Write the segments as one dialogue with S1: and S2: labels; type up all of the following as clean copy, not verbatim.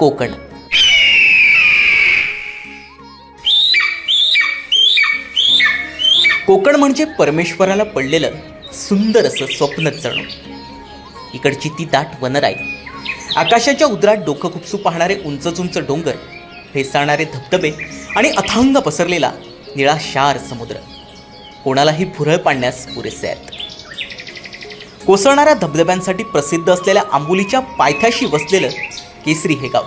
S1: कोकण. कोकण म्हणजे परमेश्वराला पडलेलं सुंदर असं स्वप्नच जणू. इकडची ती दाट वनराई, आकाशाच्या उदरात डोकं खुपसू पाहणारे उंच उंच डोंगर, फेसाळणारे धबधबे आणि अथांग पसरलेला निळाशार समुद्र कोणालाही भुरळ पाडण्यास पुरेसे आहेत. कोसळणाऱ्या धबधब्यांसाठी प्रसिद्ध असलेल्या आंबोलीच्या पायथ्याशी वसलेलं केसरी हे गाव.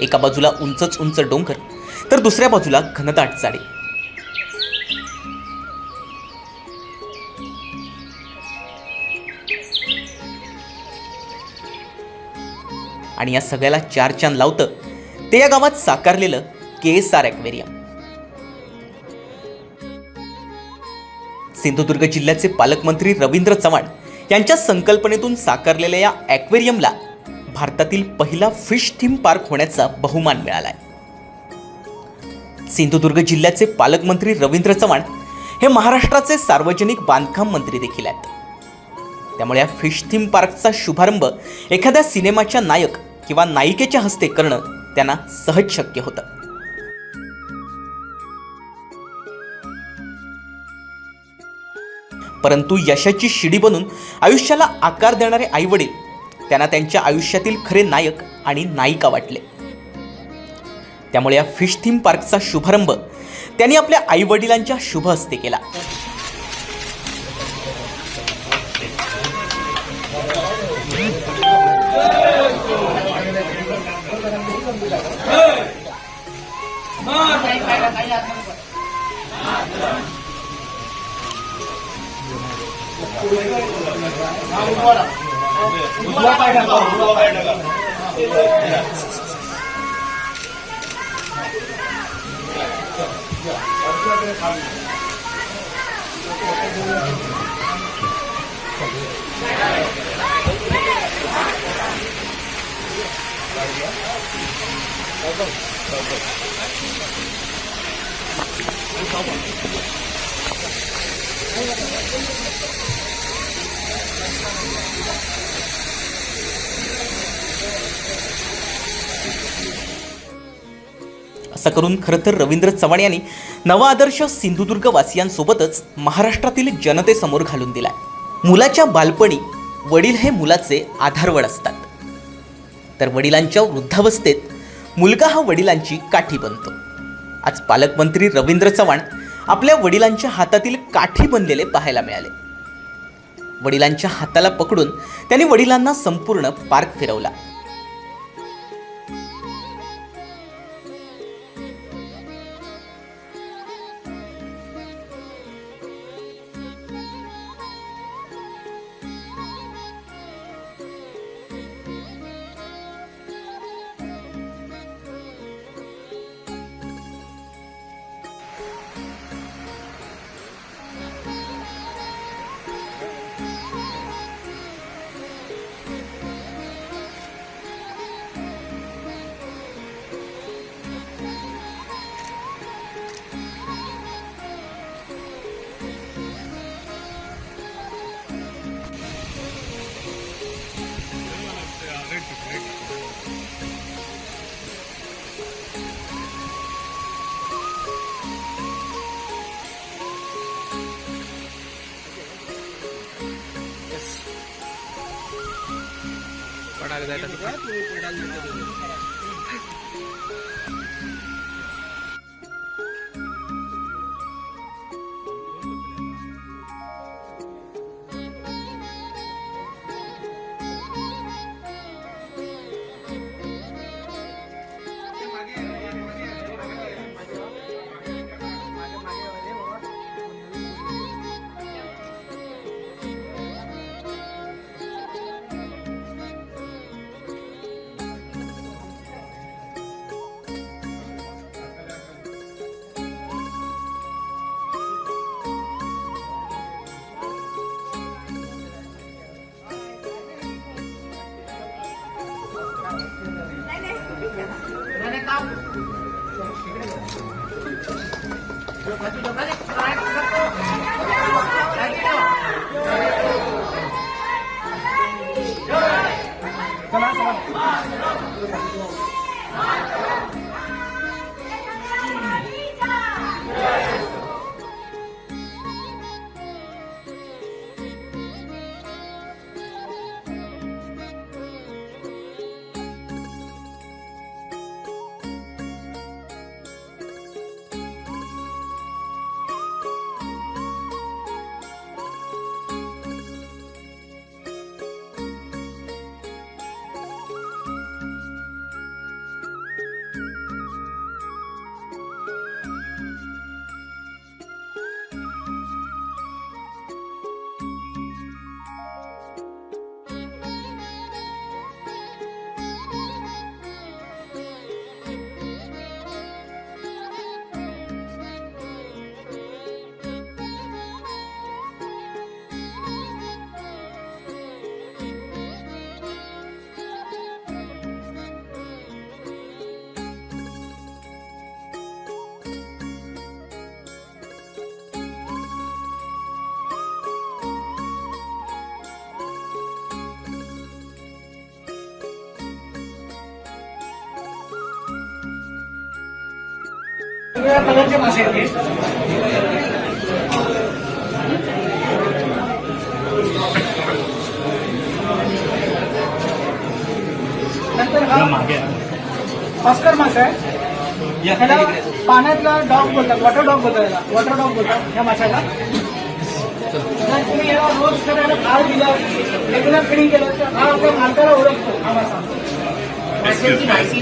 S1: एका बाजूला उंच उंच डोंगर तर दुसऱ्या बाजूला घनदाट झाडे. आणि या सगळ्याला चार चांद लावतं ते या गावात साकारलेलं KSR ॲक्वेरियम. सिंधुदुर्ग जिल्ह्याचे पालकमंत्री रवींद्र चव्हाण यांच्या संकल्पनेतून साकारलेल्या या ॲक्वेरियमला भारतातील पहिला फिश थीम पार्क होण्याचा बहुमान मिळालाय. सिंधुदुर्ग जिल्ह्याचे पालकमंत्री रवींद्र चव्हाण हे महाराष्ट्राचे सार्वजनिक बांधकाम मंत्री देखील आहेत. त्यामुळे या फिश थीम पार्कचा शुभारंभ एखाद्या सिनेमाच्या नायक किंवा नायिकेच्या हस्ते करणं त्यांना सहज शक्य होतं. परंतु यशाची शिडी बनून आयुष्याला आकार देणारे आईवडील त्यांना त्यांच्या आयुष्यातील खरे नायक आणि नायिका वाटले. त्यामुळे या फिश थीम पार्कचा शुभारंभ त्यांनी आपल्या आईवडिलांच्या शुभ हस्ते केला. असं करून खरं तर रवींद्र चव्हाण यांनी नवा आदर्श सिंधुदुर्ग वासियांसोबतच महाराष्ट्रातील जनतेसमोर घालून दिलाय. मुलाच्या बालपणी वडील हे मुलाचे आधारवड असतात, तर वडिलांच्या वृद्धावस्थेत मुलगा हा वडिलांची काठी बनतो. आज पालकमंत्री रवींद्र चव्हाण आपल्या वडिलांच्या हातातील काठी बनलेले पाहायला मिळाले. वडिलांच्या हाताला पकडून त्यांनी वडिलांना संपूर्ण पार्क फिरवला.
S2: Lagi dong. वेगवेगळ्या कलरचे मासे आहेत नंतर हा ऑस्कर मासा आहे. याला पाण्यातला डॉग बोलतात, वॉटर डॉग बोलतात. याला वॉटर डॉग बोलतात ह्या माशाला. जर तुम्ही याला रोज करायला खाल दिलं, रेग्युलर फिडिंग केलं तर हा आपल्या मालकाला ओळखतो हा मासा. माशांची माहिती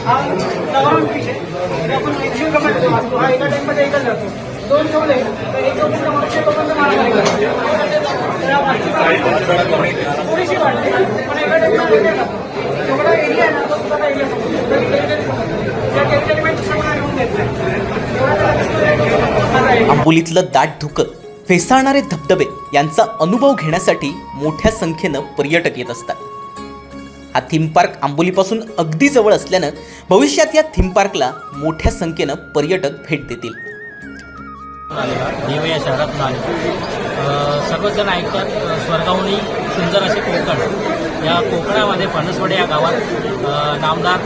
S2: हा फ्लॉवर फिश आहे. हे आपण 100 ग्रामाचा असतो. हा एका टाइममध्ये एकच जातो. 2 ठेवले तर 1 मागच्या लोकांचा मारामारी करतो. थोडीशी वाढते पण एका टाइमला जेवढा एरिया आहे ना तो स्वतः एरिया समजतो. त्या टेरिटरीमध्ये सगळं घेऊन देत नाही.
S1: आंबोलीतलं दाट धुकं, फेसाळणारे धबधबे यांचा अनुभव घेण्यासाठी मोठ्या संख्येनं पर्यटक येत असतात. हा थीम पार्क आंबोलीपासून अगदी जवळ असल्यानं भविष्यात या थीम पार्कला मोठ्या संख्येनं पर्यटक भेट देतील.
S3: देव या शहरातून आले. सर्वच जण ऐकतात स्वर्गाहूनही सुंदर असे कोकण. या कोकणामध्ये फणसवडे या गावात नामदार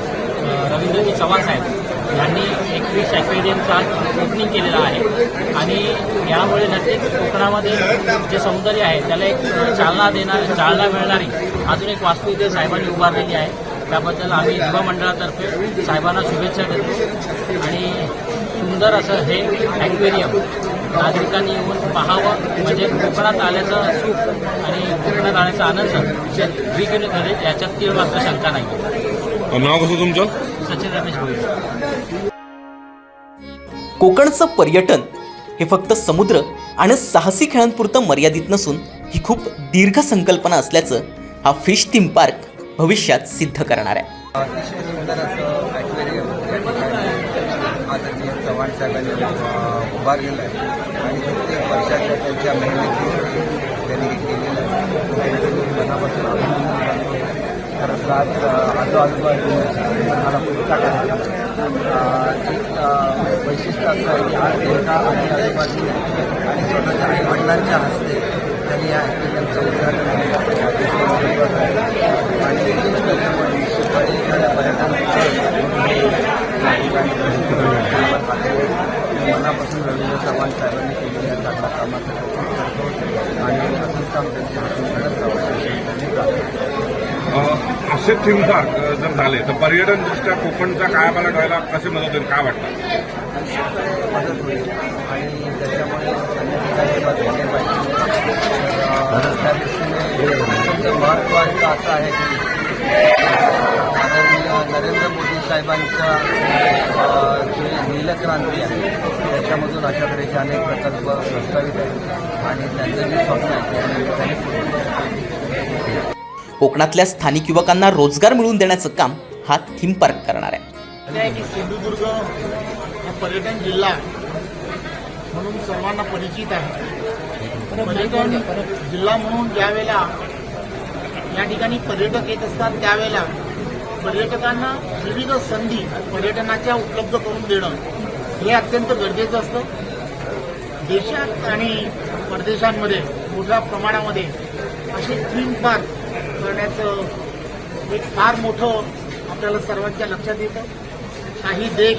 S3: रवींद्रजी चव्हाण साहेब यांनी एक फिश ॲक्वेरियमचा ओपनिंग केलेला आहे आणि यामुळे नक्कीच कोकणामध्ये जे सौंदर्य आहे त्याला एक चालना मिळणारी अजून एक वास्तू इथे साहेबांनी उभारलेली आहे. त्याबद्दल आम्ही युवा मंडळातर्फे साहेबांना शुभेच्छा देतो आणि सुंदर असं हे ॲक्वेरियम नागरिकांनी येऊन पाहावं, म्हणजे कोकणात आल्याचं सुख आणि कोकणात आल्याचा आनंद द्विगुणित होईल याच्यात तीळ मात्र शंका नाही.
S4: नाव कसं तुमचं?
S3: सचिन रमेश भोईर.
S1: कोकणचं पर्यटन हे फक्त समुद्र आणि साहसी खेळांपुरतं मर्यादित नसून ही खूप दीर्घ संकल्पना असल्याचं हा फिश थीम पार्क भविष्यात सिद्ध करणार आहे.
S5: अतिशय सुंदर असं ॲक्वेरियम आदरणीय चव्हाण साहेबांनी उभारलेलं आहे आणि प्रत्येक वर्षाच्या त्यांच्या मेहनतीसाठी त्यांनी केलेलं आहे. मनापासून अभिनंदन करतो. खरंच आज आजूबाजूला पुढचा कार्यक्रम एक वैशिष्ट्य असं आहे की आज एका आणि आजूबाजूला आणि स्वतःच्या आईवडिलांच्या हस्ते त्यांनी या ॲक्वेरियमचं उद्घाटन केलं आणि एखाद्या पर्यटनाचं मनापासून रवींद्र चव्हाण साहेबांनी केलेल्या चांगल्या कामाचं करतो आणि असंच काम त्यांच्या हातून करत जावं.
S4: असे थीम पार्क जर झाले तर पर्यटन दृष्ट्या कोकणचा कायापालट व्हायला कसे मदत होईल, काय वाटतं?
S5: मदत होईल आणि त्याच्यामुळे अन्य ठिकाणी बदलले पाहिजे. त्या दृष्टीने महत्त्वाचं असं आहे की आदरणीय नरेंद्र मोदी साहेबांचा जे नीलक्रांती आहे त्याच्यामधून अशा तऱ्हेचे अनेक प्रकल्प प्रस्तावित आहेत आणि त्यांचं जे स्वप्न आहे
S1: कोकणातल्या स्थानिक युवकांना रोजगार मिळवून देण्याचं काम हा थीम पार्क करणार आहे.
S2: की सिंधुदुर्ग हा पर्यटन जिल्हा म्हणून सर्वांना परिचित आहे. पर्यटन जिल्हा म्हणून ज्यावेळेला या ठिकाणी पर्यटक येत असतात त्यावेळेला पर्यटकांना विविध संधी पर्यटनाच्या उपलब्ध करून देणं हे अत्यंत गरजेचं असतं. देशात आणि परदेशांमध्ये मोठ्या प्रमाणामध्ये असे थीम पार्क करण्याचं एक फार मोठं आपल्याला सर्वांच्या लक्षात येतं. काही देश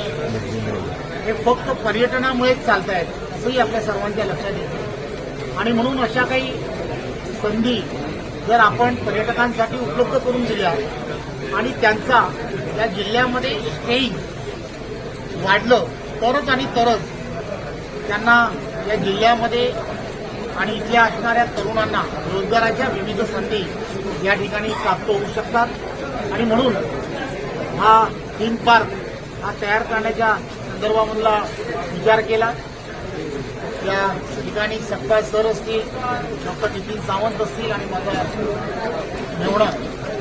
S2: हे फक्त पर्यटनामुळेच चालत आहेत असंही आपल्या सर्वांच्या लक्षात येतं आणि म्हणून अशा काही संधी जर आपण पर्यटकांसाठी उपलब्ध करून दिल्या आणि त्यांचा या जिल्ह्यामध्ये स्टेईंग वाढलं तरच आणि तरच त्यांना या जिल्ह्यामध्ये आणि इथल्या असणाऱ्या तरुणांना रोजगाराच्या विविध संधी या ठिकाणी प्राप्त होऊ शकतात आणि म्हणून हा थीम पार्क हा तयार करण्याच्या संदर्भामधला विचार केला. या ठिकाणी सत्ता सर असतील, डॉक्टर नितीन सावंत असतील आणि माझा मेवणा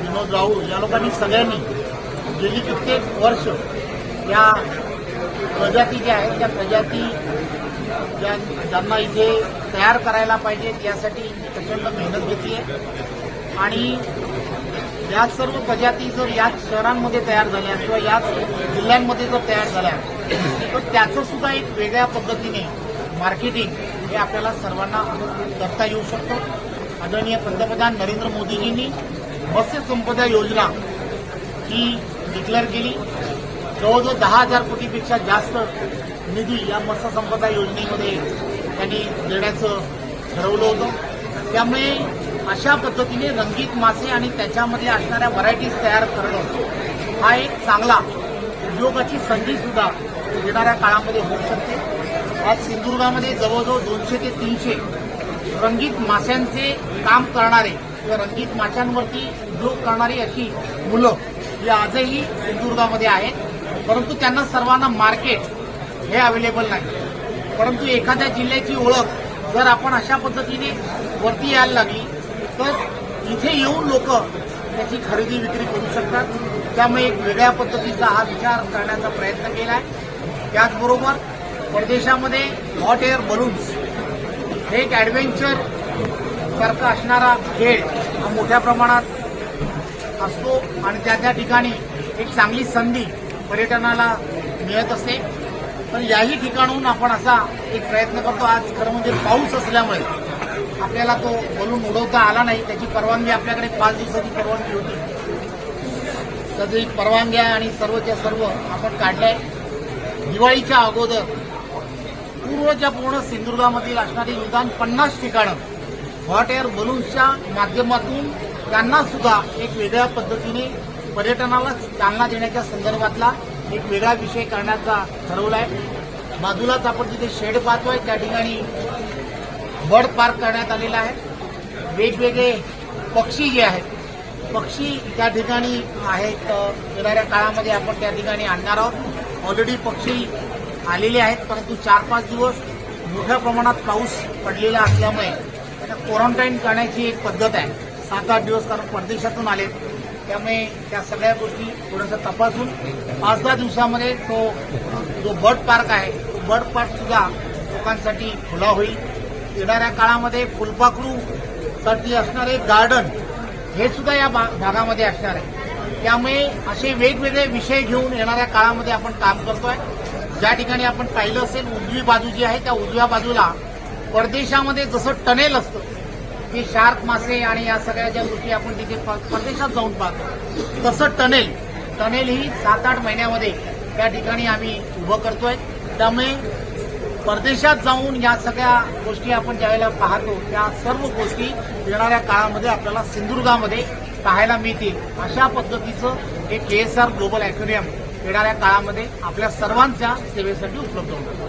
S2: विनोद राऊळ या लोकांनी सगळ्यांनी गेली कित्येक वर्ष या प्रजाती ज्या आहेत त्या प्रजाती ज्यांना इथे तयार करायला पाहिजेत यासाठी प्रचंड मेहनत घेतली आहे आणि या सर्व प्रजाती जर याच शहरांमध्ये तयार झाल्या किंवा याच जिल्ह्यांमध्ये जर तयार झाल्या तर त्याचं सुद्धा एक वेगळ्या पद्धतीने मार्केटिंग हे आपल्याला सर्वांना करता येऊ शकतं आदरणीय पंतप्रधान नरेंद्र मोदीजींनी मत्स्य संपदा योजना ही डिक्लेअर केली. जवळजवळ 10,000 कोटीपेक्षा जास्त निधी या मत्स्य संपदा योजनेमध्ये त्यांनी देण्याचं ठरवलं होतं. त्यामुळे अशा पद्धतीने रंगीत मासे आणि त्याच्यामध्ये असणाऱ्या व्हरायटीज तयार करणं हा एक चांगला उद्योगाची संधी सुद्धा येणाऱ्या काळामध्ये होऊ शकते. आज सिंधुदुर्गामध्ये जवळजवळ 200 ते 300 रंगीत माशांचे काम करणारे किंवा रंगीत माशांवरती उद्योग करणारी अशी मुलं ही आजही सिंधुदुर्गामध्ये आहेत. परंतु त्यांना सर्वांना मार्केट हे अवेलेबल नाही. परंतु एखाद्या जिल्ह्याची ओळख जर आपण अशा पद्धतीने वरती यायला लागली तर इथे येऊन लोक त्याची खरेदी विक्री करू शकतात. त्यामुळे एक वेगळ्या पद्धतीचा हा विचार करण्याचा प्रयत्न केला आहे. त्याचबरोबर परदेशामध्ये हॉट एअर बलून्स हे एक ॲडव्हेंचर सारखा असणारा खेळ हा मोठ्या प्रमाणात असतो आणि त्या ठिकाणी एक चांगली संधी पर्यटनाला मिळत असते. पण याही ठिकाणून आपण असा एक प्रयत्न करतो. आज खरं म्हणजे पाऊस असल्यामुळे आपल्याला तो बलून उडवता आला नाही. त्याची परवानगी आपल्याकडे 5 दिवसाची परवानगी होती. त्याची परवानग्या आणि सर्वच्या सर्व आपण काढल्या. दिवाळीच्या अगोदर पूर्वच्या पूर्ण सिंधुदुर्गामधील असणारी निदान 50 ठिकाणं हॉट एअर बलून्सच्या माध्यमातून त्यांना सुद्धा एक वेगळ्या पद्धतीने पर्यटनाला चालना देण्याच्या संदर्भातला एक वेगळा विषय करण्याचा ठरवला आहे. बाजूलाच आपण जिथे शेड पाहतोय त्या ठिकाणी बर्ड पार्क करण्यात आलेला आहे. वेगवेगळे पक्षी जे आहेत पक्षी त्या ठिकाणी आहेत. येणाऱ्या काळामध्ये आपण त्या ठिकाणी आणणार आहोत. ऑलरेडी पक्षी आलेले आहेत परंतु 4-5 दिवस मोठ्या प्रमाणात पाऊस पडलेला असल्यामुळे त्यांना क्वारंटाईन करण्याची एक पद्धत आहे. 7-8 दिवस कारण परदेशातून आलेत. त्यामुळे त्या सगळ्या गोष्टी थोडंसं तपासून 5-10 दिवसामध्ये तो जो बर्ड पार्क आहे तो बर्ड पार्क सुद्धा लोकांसाठी खुला होईल. येणाऱ्या काळामध्ये फुलपाखरूसाठी असणारे गार्डन हे सुद्धा या भागामध्ये असणार आहे. त्यामुळे असे वेगवेगळे विषय घेऊन येणाऱ्या काळामध्ये आपण काम करतोय. ज्या ठिकाणी आपण पाहिलं असेल उजवी बाजू जी आहे त्या उजव्या बाजूला परदेशामध्ये जसं टनेल असतं ते शार्क मासे आणि या सगळ्या ज्या गोष्टी आपण तिथे परदेशात जाऊन पाहतो तसं टनेल ही 7-8 महिन्यामध्ये त्या ठिकाणी आम्ही उभं करतोय. त्यामुळे परदेशात जाऊन या सगळ्या गोष्टी आपण ज्यावेळेला पाहतो त्या सर्व गोष्टी येणाऱ्या काळामध्ये आपल्याला सिंधुदुर्गामध्ये पाहायला मिळतील. अशा पद्धतीचं हे KSR ग्लोबल ॲक्वेरियम येणाऱ्या काळामध्ये आपल्या सर्वांच्या सेवेसाठी उपलब्ध होणार.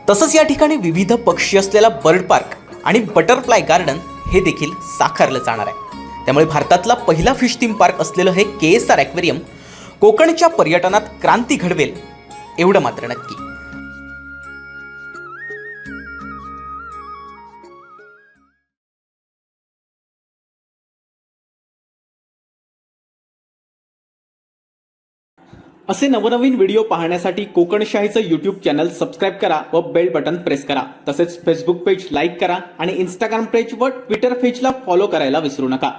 S1: तसंच या ठिकाणी विविध पक्षी असलेला बर्ड पार्क आणि बटरफ्लाय गार्डन हे देखील साकारलं जाणार आहे. त्यामुळे भारतातला पहिला फिश थीम पार्क असलेलं हे KSR ॲक्वेरियम कोकणच्या पर्यटनात क्रांती घडवेल एवढं मात्र नक्की.
S6: असे नवनवीन व्हिडिओ पाहण्यासाठी कोकणशाहीचं यूट्यूब चॅनल सबस्क्राईब करा व बेल बटन प्रेस करा. तसेच फेसबुक पेज लाईक करा आणि इंस्टाग्राम पेज व ट्विटर पेजला फॉलो करायला विसरू नका.